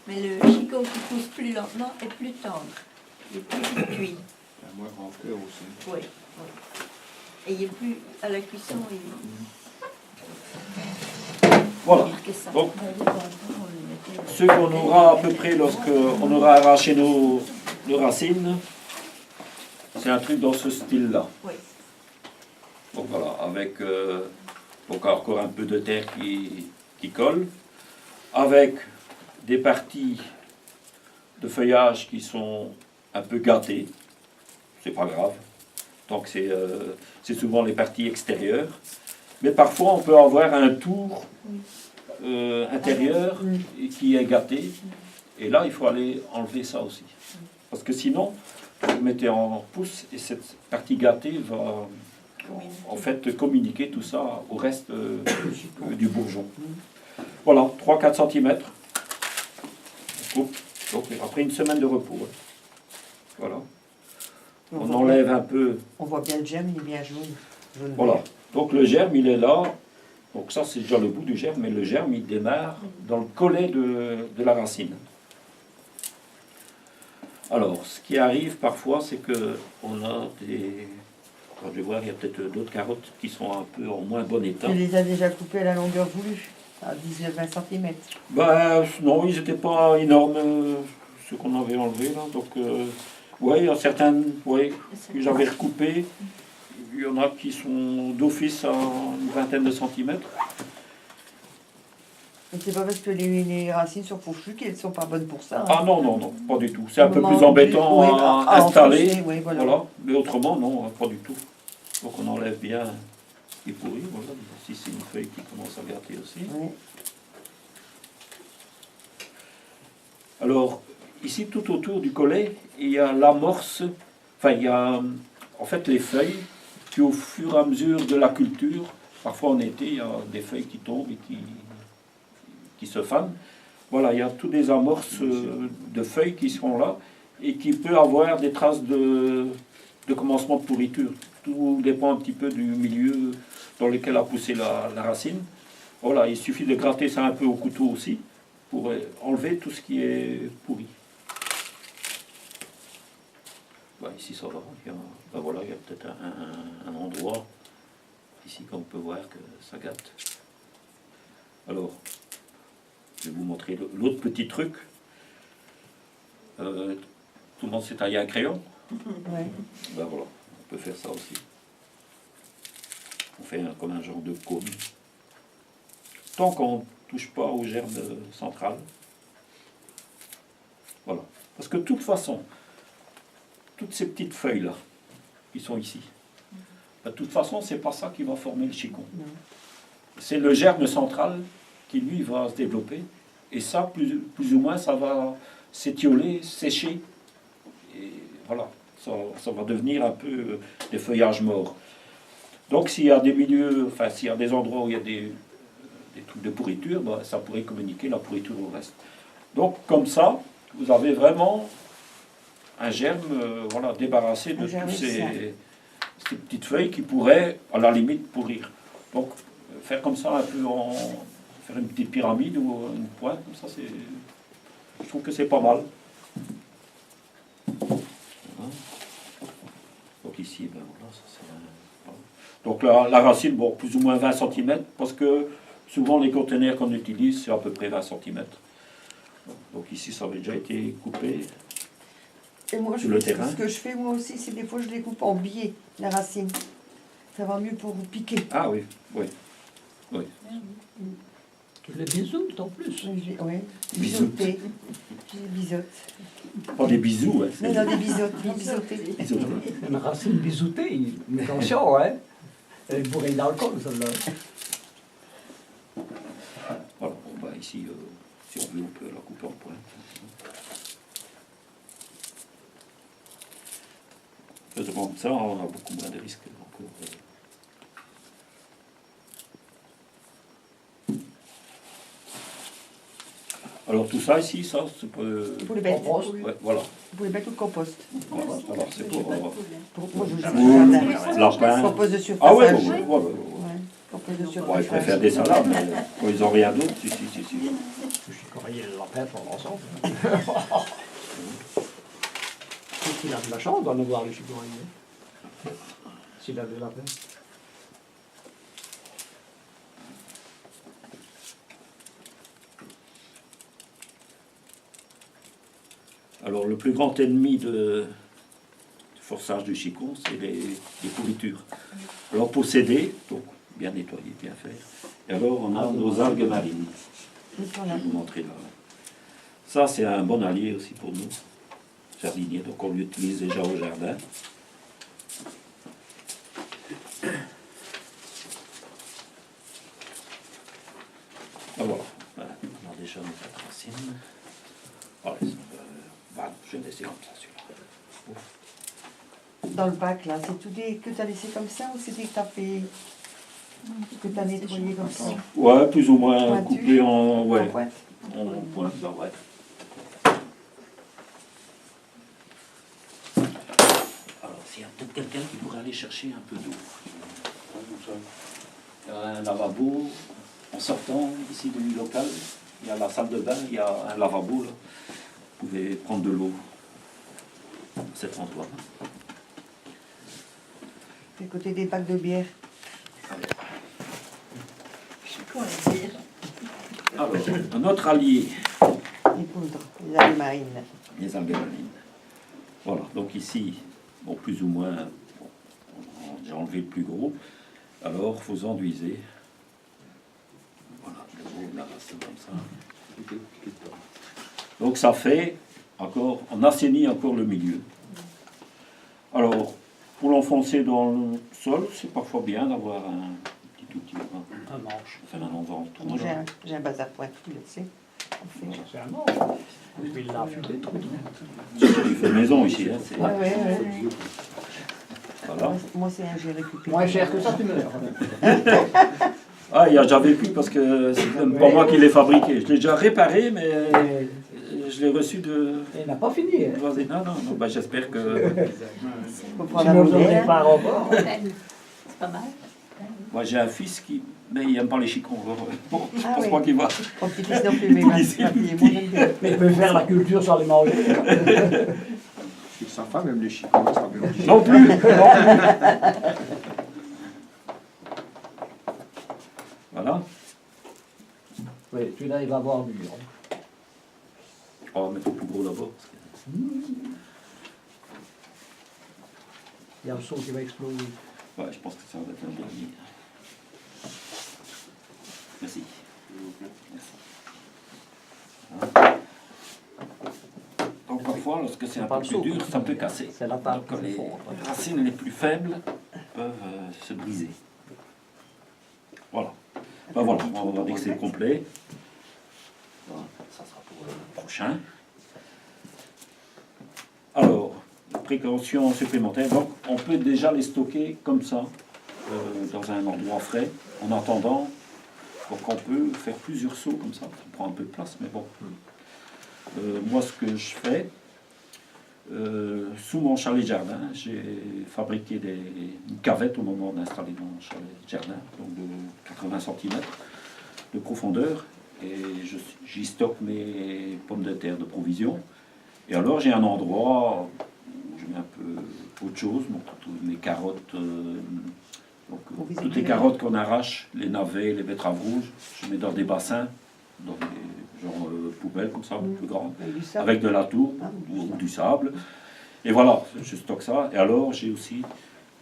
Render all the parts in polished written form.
Mais le chicot qui pousse plus lentement est plus tendre. Il est plus vite cuit. Il a moins grand fleur aussi. Oui, oui. Et il est plus à la cuisson. Voilà. Donc, ce qu'on aura à peu près lorsqu'on aura arraché nos racines, c'est un truc dans ce style-là. Oui. Donc voilà, avec donc encore un peu de terre qui colle, avec des parties de feuillage qui sont un peu gâtées, c'est pas grave, donc c'est souvent les parties extérieures, mais parfois on peut avoir un tour intérieur qui est gâté, et là il faut aller enlever ça aussi, parce que sinon vous mettez en pouce et cette partie gâtée va en fait communiquer tout ça au reste du bourgeon. Voilà, 3-4 cm. On coupe. Donc après une semaine de repos. Voilà. On enlève un peu. On voit bien le germe, il est bien jaune. Voilà. Donc le germe, il est là. Donc ça, c'est déjà le bout du germe, mais le germe, il démarre dans le collet de la racine. Alors, ce qui arrive parfois, c'est qu'on a des... Je vais voir, il y a peut-être d'autres carottes qui sont un peu en moins bon état. Tu les as déjà coupées à la longueur voulue, à 19-20 cm. Ben non, ils n'étaient pas énormes, ceux qu'on avait enlevés là. Donc, oui, il y a certaines que j'avais recoupées. Il y en a qui sont d'office à une vingtaine de centimètres. Et c'est pas parce que les racines sont fourchues qu'elles ne sont pas bonnes pour ça. Hein. Ah non, non, non, pas du tout. C'est un peu plus embêtant à installer. Enfoncer, oui, voilà. Voilà. Mais autrement, non, pas du tout. Donc on enlève bien ce qui est pourri. Voilà. Ici, c'est une feuille qui commence à gâter aussi. Oui. Alors, ici, tout autour du collet, il y a l'amorce, enfin, il y a en fait les feuilles qui, au fur et à mesure de la culture, parfois en été, il y a des feuilles qui tombent et qui se fanent. Voilà, il y a toutes des amorces de feuilles qui sont là et qui peut avoir des traces de commencement de pourriture. Tout dépend un petit peu du milieu dans lequel a poussé la racine. Voilà, il suffit de gratter ça un peu au couteau aussi pour enlever tout ce qui est pourri. Ouais, ici ça va. Voilà, il y a peut-être un endroit ici qu'on peut voir que ça gâte. Alors, je vais vous montrer l'autre petit truc. Tout le monde sait tailler un crayon. Ouais. Ben voilà, on peut faire ça aussi. On fait comme un genre de cône. Tant qu'on ne touche pas au germe central. Voilà. Parce que de toute façon, toutes ces petites feuilles-là, qui sont ici, de toute façon, c'est pas ça qui va former le chicon. C'est le germe central qui, lui, va se développer. Et ça, plus ou moins, ça va s'étioler, sécher. Et voilà, ça va devenir un peu des feuillages morts. Donc, s'il y a des milieux, enfin, s'il y a des endroits où il y a des trucs de pourriture, ben, ça pourrait communiquer la pourriture au reste. Donc, comme ça, vous avez vraiment un germe voilà, débarrassé de toutes ces petites feuilles qui pourraient, à la limite, pourrir. Donc, faire comme ça, un peu faire une petite pyramide ou une pointe, comme ça, je trouve que c'est pas mal. Voilà. Donc ici, ben voilà, ça c'est voilà. Donc la racine, bon, plus ou moins 20 cm, parce que souvent les conteneurs qu'on utilise, c'est à peu près 20 cm. Donc ici, ça avait déjà été coupé. Et moi, sur le terrain. Ce que je fais moi aussi, c'est des fois je les coupe en biais, la racine. Ça va mieux pour vous piquer. Ah oui, oui. Oui. Tu le bisoutes en plus. Oui, Bisoter. Je les bisote. Pas des bisous, hein. Mais non, des bisotes, des bisotés. Une racine bisoutée, mais attention, hein. Elle est bourrée d'alcool, celle-là. Voilà, bon, bah, ici, si on veut, on peut la couper en pointe. Faisant ça, on a beaucoup moins de risques encore. Alors tout ça ici, ça, c'est pour les bêtes. Ouais, voilà. Pour les bêtes ou le compost. Voilà, alors c'est pour Moi, je lapin. compost de surface. Ah ouais, âgée. ouais. Ouais, compost peu de Bon, surface. ils préfèrent des salades, mais quand ils n'ont rien d'autre, si. Je suis coréen le lapin pour l'ensemble. Il a de la chance d'en avoir les chicorées. S'il a des lapins. Alors, le plus grand ennemi du forçage du chicon, c'est les pourritures. Alors, pour s'aider, donc bien nettoyer, bien faire. Et alors, on a nos algues marines. Ils sont Je là. vais vous montrer là. Ça, c'est un bon allié aussi pour nous, jardiniers. Donc, on l'utilise déjà au jardin. Ah, voilà. On a déjà notre racine. Voilà, voilà, je vais laisser comme ça celui-là. Dans le bac, là, c'est tout des que tu as laissé comme ça ou c'est des que tu as fait, que tu as nettoyé comme ça? Ouais, plus ou moins Pointu. coupé en, En ouais, pointe. en pointe, là, ouais. Alors, s'il y a peut-être quelqu'un qui pourrait aller chercher un peu d'eau. Il y a un lavabo en sortant ici du local. Il y a la salle de bain, il y a un lavabo là. Vous pouvez prendre de l'eau à cet endroit. C'est côté des bacs de bière. Quoi dire? Alors, un autre allié, Les poudres, les algues marines. les algues marines. Voilà, donc ici, bon, plus ou moins, bon, j'ai enlevé le plus gros. Alors, vous enduisez. Voilà, le gros, la racine comme ça. Donc ça fait encore, on assainit encore le milieu. Alors, pour l'enfoncer dans le sol, c'est parfois bien d'avoir un petit outil. Un manche. Enfin, un endroit en Moi, j'ai un bazar pointu, tu sais. On fait. C'est un manche. Il l'a affûté, tout. Il fait maison ici. Hein, c'est- Ouais. Voilà. Moi, c'est un j'ai récupéré. Moins cher que ça, tu me l'as. Ah, j'avais vu parce que c'est même pas moi qui l'ai fabriqué. Je l'ai déjà réparé, mais je l'ai reçu de Il n'a pas fini. Hein. voisin. Non, bah, j'espère que. Faut prendre Sinon, un vous modèle. n'aurez pas encore. C'est pas mal. Moi, j'ai un fils qui. Mais il n'aime pas les chicons. Alors, bon, je Ah pense oui. pas qu'il va. Mon petit-fils non plus, mais ma fille, moi, j'aime bien. Mais il peut faire la culture sans les manger. Et sa femme aime les chicots, ça veut dire. Non plus. Voilà. Oui, celui-là, il va avoir du. On va mettre le plus gros d'abord. parce que- Il y a le son qui va exploser. Ouais, je pense que ça va être un dernier. Merci. Voilà. Donc parfois, lorsque c'est un Pas peu le plus saut. dur, ça peut casser. C'est la table Donc qui les fait fondre. racines les plus faibles peuvent se briser. Voilà. Ben voilà, on va dire que c'est complet. Voilà, ça sera pour le prochain. Alors, précaution supplémentaire, donc on peut déjà les stocker comme ça, dans un endroit frais, en attendant. Donc on peut faire plusieurs seaux comme ça, ça prend un peu de place, mais bon. Moi, ce que je fais, sous mon chalet jardin, j'ai fabriqué une cavette au moment d'installer mon chalet jardin, donc de 80 cm de profondeur, et j'y stocke mes pommes de terre de provision. Et alors j'ai un endroit où je mets un peu autre chose, donc toutes mes carottes, donc, Pour toutes visiter les carottes qu'on arrache, les navets, les betteraves rouges, je mets dans des bassins, dans des genre poubelles comme ça, un peu plus grandes, Avec du sable. avec de la tourbe Ah, ou du sable. Et voilà, je stocke ça. Et alors j'ai aussi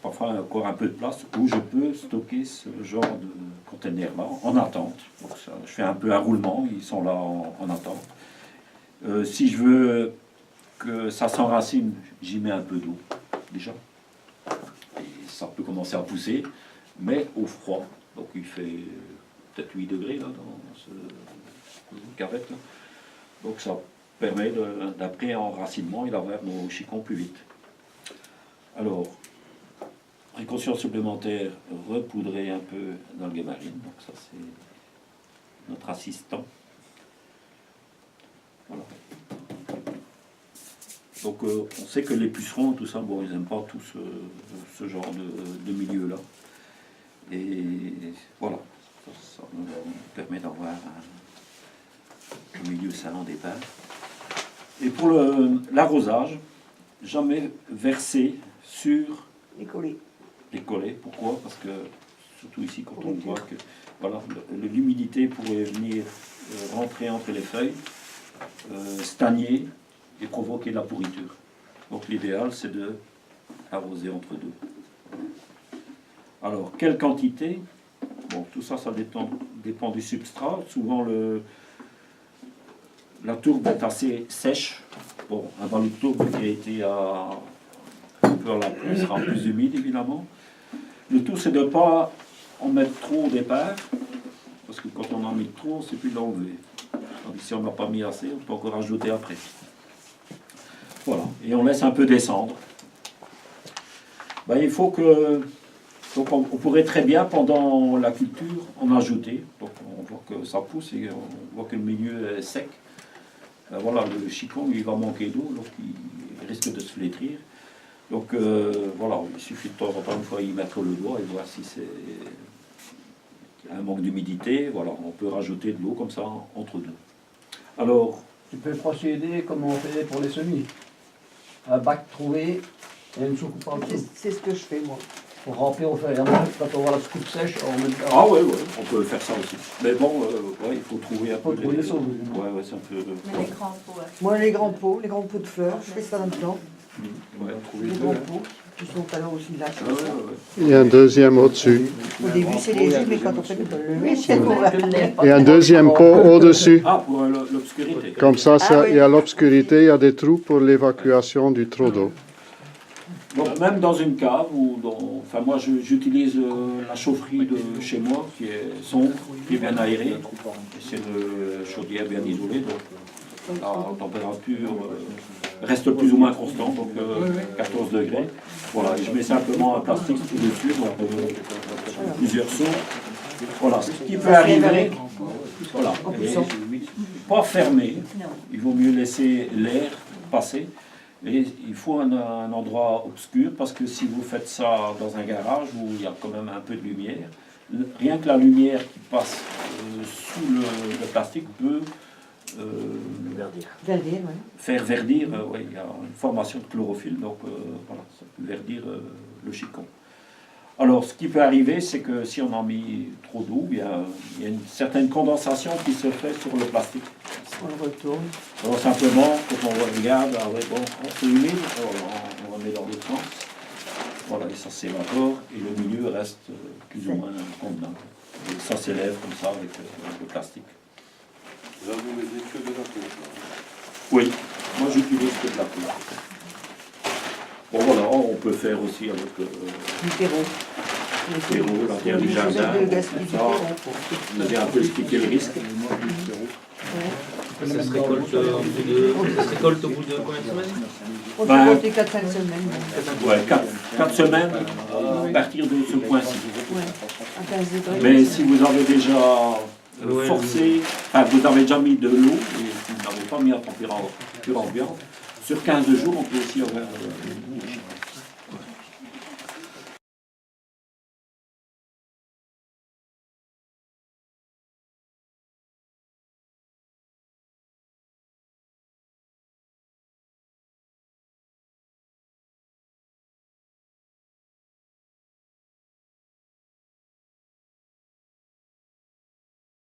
parfois encore un peu de place où je peux stocker ce genre de container-là en attente. Donc ça, je fais un peu un roulement, ils sont là en attente. Si je veux que ça s'enracine, j'y mets un peu d'eau déjà. Et ça peut commencer à pousser, mais au froid. Donc il fait peut-être 8 degrés là, dans ce cavette là. Donc ça permet d'après enracinement et d'avoir nos chicons plus vite. Alors, précaution supplémentaire, repoudrer un peu d'algues marines. Donc ça c'est notre assistant. Voilà. Donc on sait que les pucerons, tout ça, bon, ils n'aiment pas tout ce genre de milieu-là. Et voilà, ça nous permet d'avoir un milieu sain en départ. Et pour l'arrosage, jamais verser sur Les collés. les collets. Pourquoi? Parce que, surtout ici, quand on voit que voilà, l'humidité pourrait venir rentrer entre les feuilles, stagner et provoquer de la pourriture. Donc l'idéal, c'est de arroser entre deux. Alors, quelle quantité? Bon, tout ça, ça dépend du substrat. Souvent, la tourbe est assez sèche. Bon, un ballon de tourbe qui a été un peu à la pluie sera plus humide, évidemment. Le tout, c'est de ne pas en mettre trop au départ, parce que quand on en met trop, c'est plus de l'enlever. Tandis que si on n'a pas mis assez, on peut encore ajouter après. Voilà, et on laisse un peu descendre. Ben, il faut que... Donc on pourrait très bien, pendant la culture, en ajouter. Donc on voit que ça pousse et on voit que le milieu est sec. Voilà, le chicon, il va manquer d'eau, donc il risque de se flétrir. Donc voilà, il suffit de temps en temps, une fois, y mettre le doigt et voir si c'est un manque d'humidité. Voilà, on peut rajouter de l'eau comme ça, entre deux. Alors, Tu peux procéder comme on fait pour les semis. Un bac troué et une soucoupe en dessous. C'est ce que je fais, moi. Pour remplir au fur et à mesure, quand on voit la soucoupe sèche, on met dedans. ah ouais, on peut faire ça aussi. Mais bon, ouais, il faut trouver un peu... Faut trouver les sauces. Ouais, c'est un peu... Mais les grands pots. Moi, les grands pots de fleurs, je fais ça maintenant. Ouais, trouver Les deux, grands hein. pots, qui sont alors aussi là. Ah ouais. Il y a un deuxième au-dessus. Au début, c'est léger, mais quand on fait le lever, c'est pour Et un deuxième pot au-dessus. Ah, pour l'obscurité. Comme ça, Ah oui. il y a l'obscurité, il y a des trous pour l'évacuation du trop d'eau. Donc, même dans une cave, ou dans... Enfin, moi, j'utilise la chaufferie de chez moi, qui est sombre, qui est bien aérée. Et c'est une chaudière bien isolée, donc la température reste plus ou moins constante, donc 14 degrés. Voilà, et je mets simplement un plastique dessus, donc plusieurs seaux. Voilà, ce qui peut arriver, voilà, et pas fermé, Non. il vaut mieux laisser l'air passer. Et il faut un endroit obscur, parce que si vous faites ça dans un garage où il y a quand même un peu de lumière, rien que la lumière qui passe sous le plastique peut Verdir, ouais. faire verdir. Ouais, il y a une formation de chlorophylle, donc voilà, ça peut verdir le chicon. Alors, ce qui peut arriver, c'est que si on en met trop d'eau, il y a une certaine condensation qui se fait sur le plastique. On le retourne. Alors simplement, quand on regarde, ah ouais, bon, c'est humide, on remet dans l'autre sens. Voilà, et ça s'évapore, et le milieu reste plus ou moins convenable. Et ça s'élève comme ça avec le plastique. Là, vous mettez que de la tour. Oui, moi j'utilise que de la poudre. Bon voilà, on peut faire aussi avec Du terreau. le terreau, la terre du Je jardin. mets de gaspiller du Ça, terreau. vous avez un peu expliqué le risque. Ça se récolte au bout de combien de semaines? On Ben, peut compter 4-5 semaines. Ouais, 4 semaines à partir de ce point-ci. Ouais, à 15 degrés. Mais si vous avez déjà Ouais, forcé, enfin, vous avez déjà mis de l'eau et vous n'avez pas mis à température ambiante, sur 15 jours, on peut aussi avoir une bouche.